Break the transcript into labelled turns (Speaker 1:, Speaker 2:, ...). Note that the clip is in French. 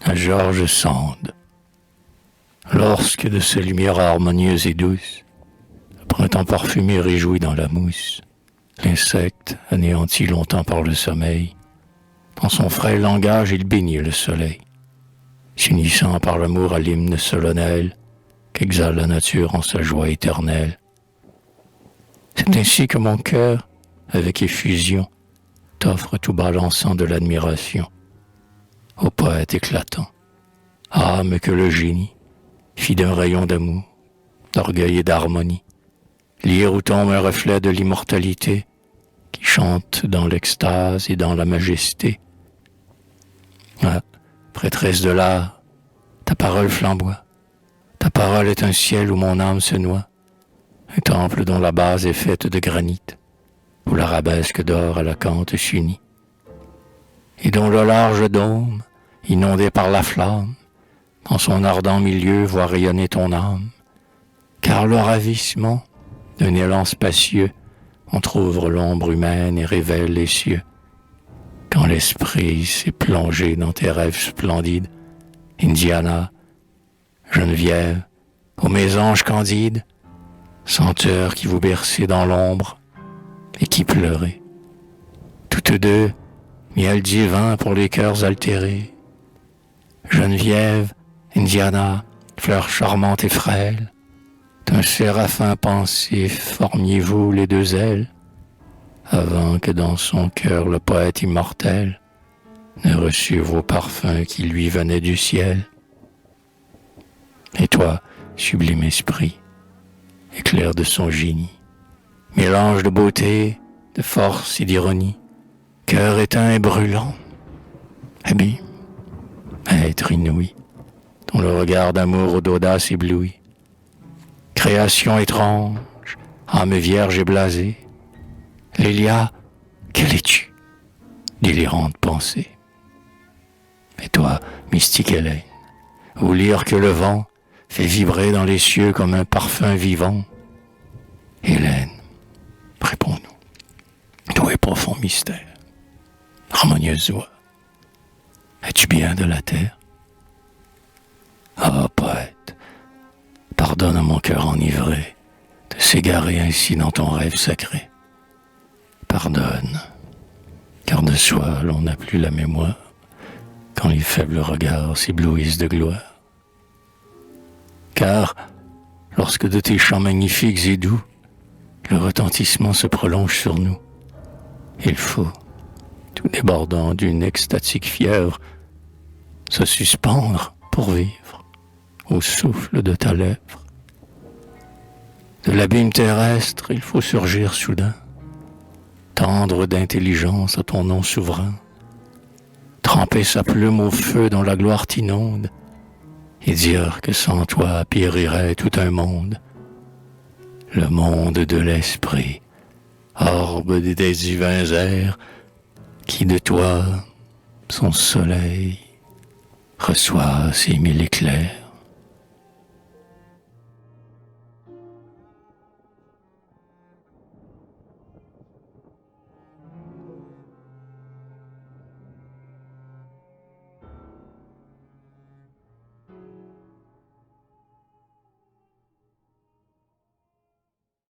Speaker 1: à George Sand. Lorsque de ces lumières harmonieuses et douces, le printemps parfumé réjouit dans la mousse, l'insecte, anéanti longtemps par le sommeil, dans son frêle langage il bénit le soleil, s'unissant par l'amour à l'hymne solennel qu'exhale la nature en sa joie éternelle. C'est ainsi que mon cœur, avec effusion, t'offre tout bas l'encens de l'admiration. Ô poète éclatant, âme que le génie fit d'un rayon d'amour, d'orgueil et d'harmonie, lire où tombe un reflet de l'immortalité qui chante dans l'extase et dans la majesté. Ah, prêtresse de l'art, ta parole flamboie, ta parole est un ciel où mon âme se noie, un temple dont la base est faite de granit, où l'arabesque d'or à la cante s'unit, et dont le large dôme, inondé par la flamme, dans son ardent milieu voit rayonner ton âme, car le ravissement d'un élan spacieux entr'ouvre l'ombre humaine et révèle les cieux. Quand l'esprit s'est plongé dans tes rêves splendides, Indiana, Geneviève, ô mes anges candides, senteurs qui vous bercez dans l'ombre et qui pleurez, toutes deux, miel divin pour les cœurs altérés. Geneviève, Indiana, fleur charmante et frêle, d'un séraphin pensif formiez-vous les deux ailes, avant que dans son cœur le poète immortel ne reçût vos parfums qui lui venaient du ciel. Et toi, sublime esprit, éclair de son génie, mélange de beauté, de force et d'ironie, cœur éteint et brûlant, abîme, être inouï, dont le regard d'amour d'audace éblouit, création étrange, âme vierge et blasée, Lélia, quelle es-tu, délirante pensée? Et toi, mystique Hélène, où lire que le vent fait vibrer dans les cieux comme un parfum vivant. Hélène, réponds-nous, d'où est profond mystère, harmonieuse voix, es-tu bien de la terre? Ah, poète, pardonne à mon cœur enivré de s'égarer ainsi dans ton rêve sacré. Pardonne, car de soi l'on n'a plus la mémoire quand les faibles regards s'éblouissent de gloire. Car, lorsque de tes chants magnifiques et doux, le retentissement se prolonge sur nous, il faut, tout débordant d'une extatique fièvre, se suspendre pour vivre au souffle de ta lèvre. De l'abîme terrestre, il faut surgir soudain, tendre d'intelligence à ton nom souverain, tremper sa plume au feu dont la gloire t'inonde, et dire que sans toi périrait tout un monde, le monde de l'esprit, orbe des divins airs, qui de toi, son soleil, reçoit ses mille éclairs.